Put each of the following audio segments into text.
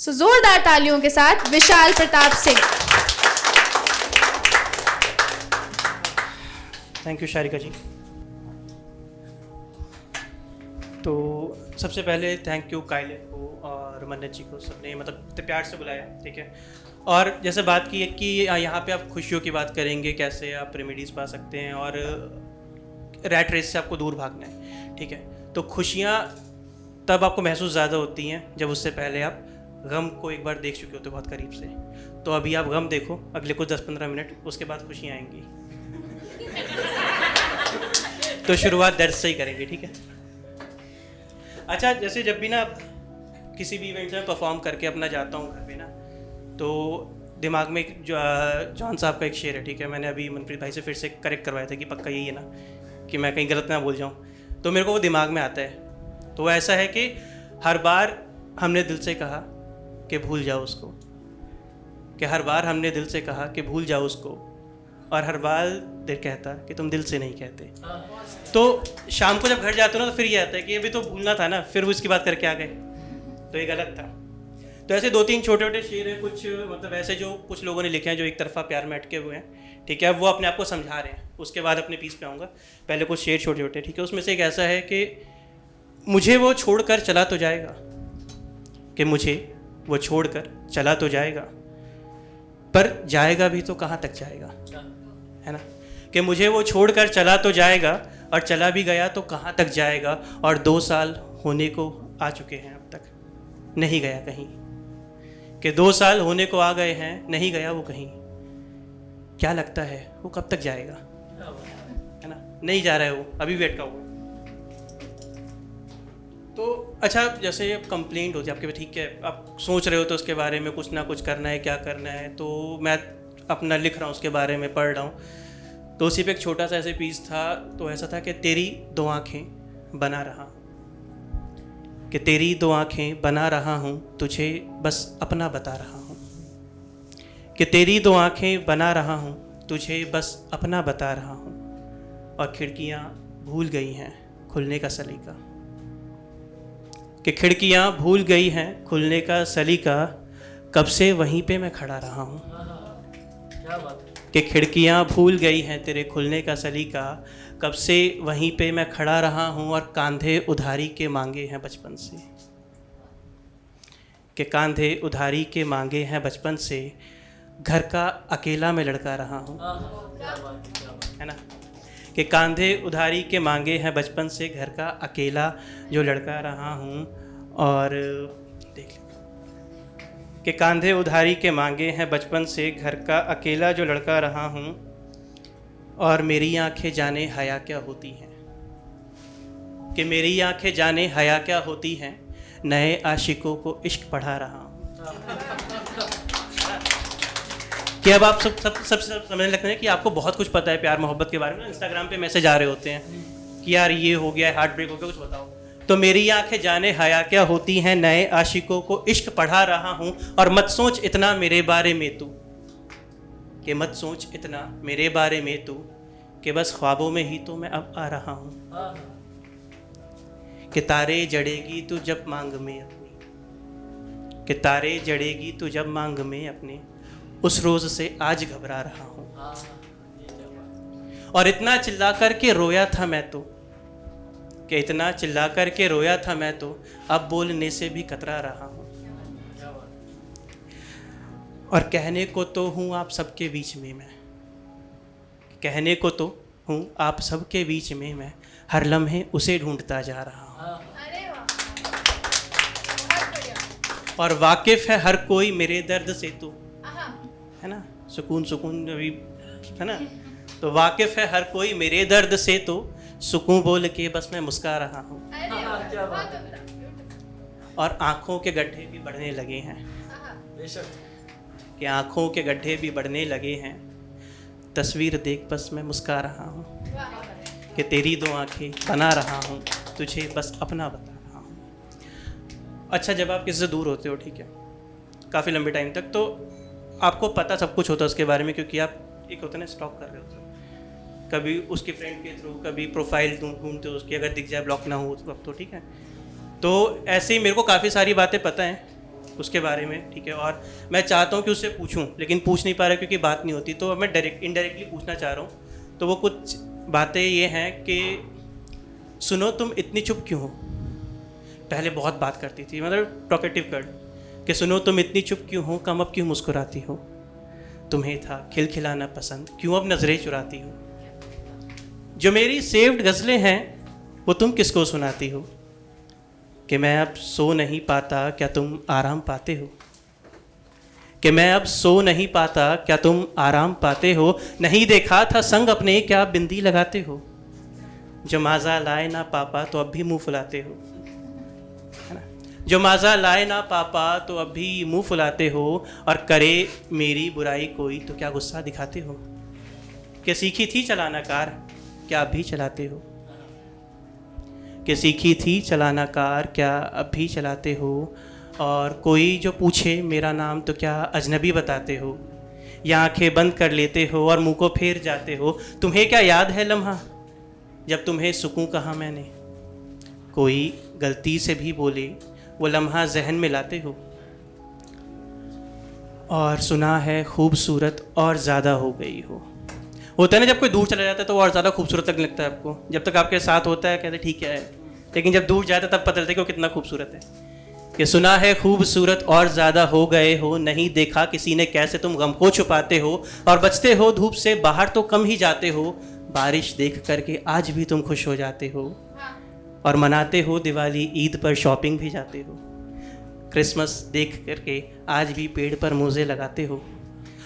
सो जोरदार तालियों के साथ विशाल प्रताप सिंह। थैंक यू शारिका जी। तो सबसे पहले थैंक यू कायले को और मन्नत जी को, सबने मतलब इतने प्यार से बुलाया, ठीक है। और जैसे बात की है कि यहाँ पे आप खुशियों की बात करेंगे, कैसे आप रेमेडीज़ पा सकते हैं और रैट रेस से आपको दूर भागना है, ठीक है। तो खुशियाँ तब आपको महसूस ज़्यादा होती हैं जब उससे पहले आप गम को एक बार देख चुके होते हो बहुत करीब से। तो अभी आप गम देखो अगले कुछ 10-15 मिनट, उसके बाद खुशियाँ आएंगी। तो शुरुआत दर्द से ही करेंगे, ठीक है। अच्छा, जैसे जब भी ना किसी भी इवेंट में परफॉर्म करके अपना जाता हूँ घर पे ना, तो दिमाग में जॉन साहब का एक शेर है, ठीक है। मैंने अभी मनप्रीत भाई से फिर से करेक्ट करवाया था कि पक्का यही है ना, कि मैं कहीं गलत ना बोल जाऊँ। तो मेरे को वो दिमाग में आता है। तो ऐसा है कि हर बार हमने दिल से कहा कि भूल जाओ उसको, कि हर बार हमने दिल से कहा कि भूल जाओ उसको, और हर बार दिल कहता कि तुम दिल से नहीं कहते। तो शाम को जब घर जाते हो ना, तो फिर ये आता है कि अभी तो भूलना था ना, फिर वो इसकी बात करके आ गए, तो ये गलत था। तो ऐसे 2-3 छोटे छोटे शेर हैं, कुछ मतलब ऐसे जो कुछ लोगों ने लिखे हैं जो एक तरफा प्यार में अटके हुए हैं, ठीक है। वो अपने आप को समझा रहे हैं, उसके बाद अपने पीस पे आऊँगा। पहले कुछ शेर छोटे छोटे, ठीक है। उसमें से एक ऐसा है कि मुझे वो छोड़कर चला तो जाएगा, कि मुझे वो छोड़कर चला तो जाएगा, पर जाएगा भी तो कहाँ तक जाएगा, है ना। कि मुझे वो छोड़कर चला तो जाएगा, और चला भी गया तो कहाँ तक जाएगा, और 2 साल होने को आ चुके हैं, अब तक नहीं गया कहीं। कि 2 साल होने को आ गए हैं, नहीं गया वो कहीं। क्या लगता है वो कब तक जाएगा, है ना। नहीं जा रहा है वो, अभी वेट का हुआ। तो अच्छा, जैसे कंप्लेंट होती है आपके, ठीक है, आप सोच रहे हो तो उसके बारे में कुछ ना कुछ करना है, क्या करना है। तो मैं अपना लिख रहा हूँ, उसके बारे में पढ़ रहा हूँ। तो उसी पे एक छोटा सा ऐसे पीस था। तो ऐसा था कि तेरी 2 आँखें बना रहा हूँ, कि तेरी 2 आँखें बना रहा हूँ, तुझे बस अपना बता रहा हूँ। कि तेरी 2 आँखें बना रहा हूँ, तुझे बस अपना बता रहा हूँ। और खिड़कियाँ भूल गई हैं खुलने का सलीका, कि खिड़कियाँ भूल गई हैं खुलने का सलीका, कब से वहीं पे मैं खड़ा रहा हूँ। क्या बात है। कि खिड़कियाँ भूल गई हैं तेरे खुलने का सलीका, कब से वहीं पे मैं खड़ा रहा हूँ, और कांधे उधारी के मांगे हैं बचपन से। कि कांधे उधारी के मांगे हैं बचपन से, घर का अकेला मैं लड़का रहा हूँ, है ना। कि कांधे उधारी के मांगे हैं बचपन से, घर का अकेला जो लड़का रहा हूँ। और देख ले, कि कांधे उधारी के मांगे हैं बचपन से, घर का अकेला जो लड़का रहा हूँ। और मेरी आंखें जाने हया क्या होती हैं, कि मेरी आंखें जाने हया क्या होती हैं, नए आशिकों को इश्क पढ़ा रहा हूँ। कि अब आप सब समझने लगते हैं कि आपको बहुत कुछ पता है प्यार मोहब्बत के बारे में। इंस्टाग्राम पे मैसेज आ रहे होते हैं कि यार ये हो गया है, हार्ट ब्रेक हो गया, कुछ बताओ। तो मेरी आंखें जाने हया क्या होती हैं, नए आशिकों को इश्क पढ़ा रहा हूँ। और मत सोच इतना मेरे बारे में तू, कि मत सोच इतना मेरे बारे में तू, कि बस ख्वाबों में ही तो मैं अब आ रहा हूँ। कि तारे जड़ेगी तू जब मांग में अपनी, कि तारे जड़ेगी तू जब मांग में अपने, उस रोज से आज घबरा रहा हूँ। और इतना चिल्ला करके रोया था मैं तो, कि इतना चिल्ला करके रोया था मैं तो, अब बोलने से भी कतरा रहा हूँ। और कहने को तो हूँ आप सबके बीच में मैं, कहने को तो हूँ आप सबके बीच में मैं, हर लम्हे उसे ढूंढता जा रहा हूँ। और वाकिफ है हर कोई मेरे दर्द से तो, है ना, सुकून सुकून अभी, है ना। तो वाकिफ है हर कोई मेरे दर्द से तो, सुकून बोल के बस मैं मुस्कुरा रहा हूँ। और आँखों के गड्ढे भी बढ़ने लगे हैं, कि आँखों के गड्ढे भी बढ़ने लगे हैं, तस्वीर देख बस मैं मुस्कुरा रहा हूँ। कि तेरी 2 आँखें बना रहा हूँ, तुझे बस अपना बता रहा हूँ। अच्छा, जब आप किसी से दूर होते हो, ठीक है, काफ़ी लंबे टाइम तक, तो आपको पता सब कुछ होता है उसके बारे में, क्योंकि आप एक होता है ना, स्टॉक कर रहे होते हो, कभी उसके फ्रेंड के थ्रू, कभी प्रोफाइल ढूंढते हो उसकी, अगर दिख जाए ब्लॉक ना हो उस वक्त, तो ठीक है। तो ऐसे ही मेरे को काफ़ी सारी बातें पता हैं उसके बारे में, ठीक है। और मैं चाहता हूँ कि उससे पूछूं, लेकिन पूछ नहीं पा रहा क्योंकि बात नहीं होती, तो मैं इनडायरेक्टली पूछना चाह रहा हूँ। तो वो कुछ बातें ये हैं कि सुनो तुम इतनी चुप क्यों हो। पहले बहुत बात करती थी, मतलब टॉकेटिव गर्ल, कि सुनो तुम इतनी चुप क्यों हो, कम अब क्यों मुस्कुराती हो, तुम्हें था खिलखिलाना पसंद, क्यों अब नजरें चुराती हो, जो मेरी सेव्ड गज़लें हैं वो तुम किसको सुनाती हो, कि मैं अब सो नहीं पाता क्या तुम आराम पाते हो, कि मैं अब सो नहीं पाता क्या तुम आराम पाते हो, नहीं देखा था संग अपने क्या बिंदी लगाते हो, जो माज़ा लाए ना पापा तो अब भी मुंह फुलाते हो, है ना, जो माज़ा लाए ना पापा तो अब भी मुंह फुलाते हो, और करे मेरी बुराई कोई तो क्या गुस्सा दिखाते हो, कि सीखी थी चलाना कार क्या अब भी चलाते हो, कि सीखी थी चलाना कार क्या अब भी चलाते हो, और कोई जो पूछे मेरा नाम तो क्या अजनबी बताते हो, या आंखें बंद कर लेते हो और मुंह को फेर जाते हो, तुम्हें क्या याद है लम्हा जब तुम्हें सुकून कहा मैंने, कोई गलती से भी बोले वो लम्हा जहन में लाते हो, और सुना है खूबसूरत और ज़्यादा हो गई हो। होता है ना, जब कोई दूर चला जाता है तो वो और ज़्यादा खूबसूरत लगने लगता है आपको, जब तक आपके साथ होता है कहते ठीक है, लेकिन जब दूर जाता है तब पता चलता है कि वो कितना खूबसूरत है। कि सुना है खूबसूरत और ज़्यादा हो गए हो, नहीं देखा किसी ने कैसे तुम गम को छुपाते हो, और बचते हो धूप से बाहर तो कम ही जाते हो, बारिश देख करके आज भी तुम खुश हो जाते हो, और मनाते हो दिवाली ईद पर शॉपिंग भी जाते हो, क्रिसमस देख करके आज भी पेड़ पर मोज़े लगाते हो,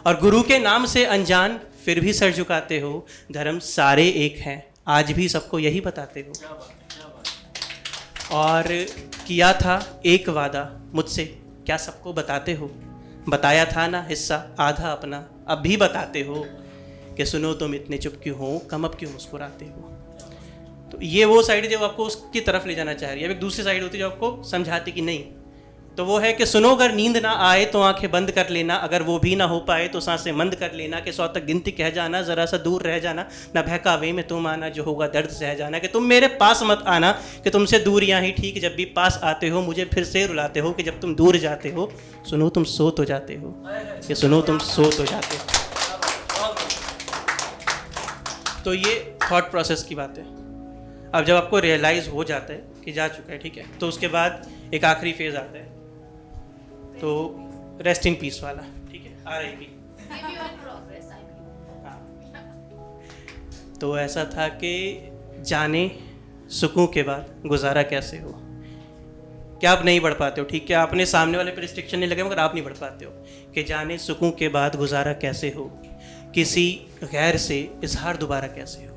और गुरु के नाम से अनजान फिर भी सर झुकाते हो, धर्म सारे एक हैं आज भी सबको यही बताते हो, और किया था एक वादा मुझसे क्या सबको बताते हो, बताया था ना हिस्सा आधा अपना अब भी बताते हो, कि सुनो तुम इतने चुप क्यों हो, कम अब क्यों मुस्कुराते हो। तो ये वो साइड है जो आपको उसकी तरफ ले जाना चाह रही है। अब एक दूसरी साइड होती है जो आपको समझाती कि नहीं, तो वो है कि सुनो अगर नींद ना आए तो आंखें बंद कर लेना, अगर वो भी ना हो पाए तो सांसें मंद कर लेना, कि 100 तक गिनती कह जाना, ज़रा सा दूर रह जाना, ना बहकावे में तुम आना, जो होगा दर्द सह जाना, कि तुम मेरे पास मत आना, कि तुमसे दूर यहाँ ही ठीक, जब भी पास आते हो मुझे फिर से रुलाते हो, कि जब तुम दूर जाते हो सुनो तुम सो तो जाते हो, कि सुनो तुम सो तो जाते हो। तो ये थॉट प्रोसेस की बात है। अब जब आपको रियलाइज़ हो जाता है कि जा चुका है, ठीक है, तो उसके बाद एक आखिरी फेज़ आता है, तो रेस्ट इन पीस वाला, ठीक है, RIP। तो ऐसा था कि जाने सुकून के बाद गुजारा कैसे हो, क्या आप नहीं बढ़ पाते हो, ठीक है, आपने सामने वाले पे रिस्ट्रिक्शन नहीं लगे मगर आप नहीं बढ़ पाते हो, कि जाने सुकून के बाद गुजारा कैसे हो, किसी गैर से इजहार दोबारा कैसे हो,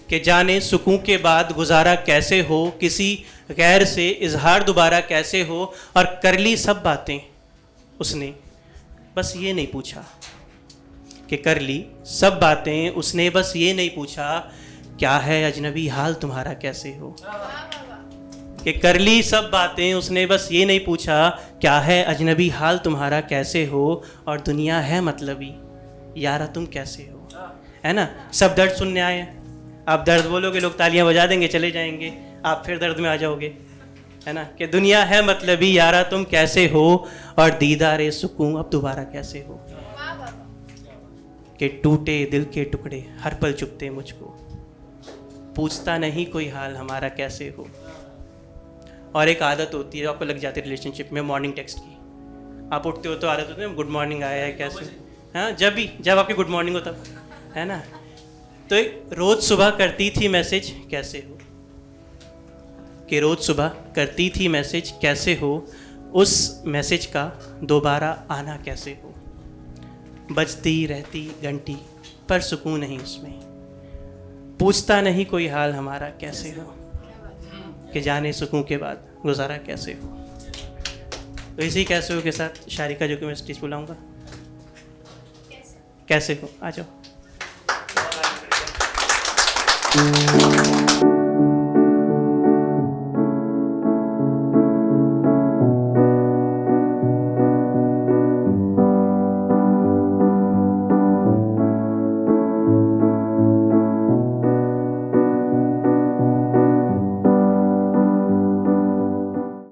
कि जाने सुकून के बाद गुजारा कैसे हो, किसी गैर से इजहार दोबारा कैसे हो, और कर ली सब बातें उसने बस ये नहीं पूछा, कि कर ली सब बातें उसने बस ये नहीं पूछा, क्या है अजनबी हाल तुम्हारा कैसे हो, कि कर ली सब बातें उसने बस ये नहीं पूछा, क्या है अजनबी हाल तुम्हारा कैसे हो, और दुनिया है मतलबी यारा तुम कैसे हो, है ना। सब दर्द सुनने आए हैं, आप दर्द बोलोगे लोग तालियां बजा देंगे चले जाएंगे, आप फिर दर्द में आ जाओगे, है ना, कि दुनिया है मतलबी यारा तुम कैसे हो, और दीदारे सुकून अब दोबारा कैसे हो, कि टूटे दिल के टुकड़े हर पल चुभते मुझको, पूछता नहीं कोई हाल हमारा कैसे हो। और एक आदत होती है आपको लग जाती है रिलेशनशिप में मॉर्निंग टेक्स्ट की, आप उठते हो तो आदत होती है गुड मॉर्निंग आया है कैसे, हाँ, जब आपकी गुड मॉर्निंग हो तब, है ना। तो रोज़ सुबह करती थी मैसेज कैसे हो, कि रोज़ सुबह करती थी मैसेज कैसे हो, उस मैसेज का दोबारा आना कैसे हो, बजती रहती घंटी पर सुकून नहीं उसमें, पूछता नहीं कोई हाल हमारा कैसे हो, कि जाने सुकून के बाद गुजारा कैसे हो। तो इसी कैसे हो के साथ शारिका जो कि मैं स्टेज बुलाऊंगा, कैसे हो, आ जाओ।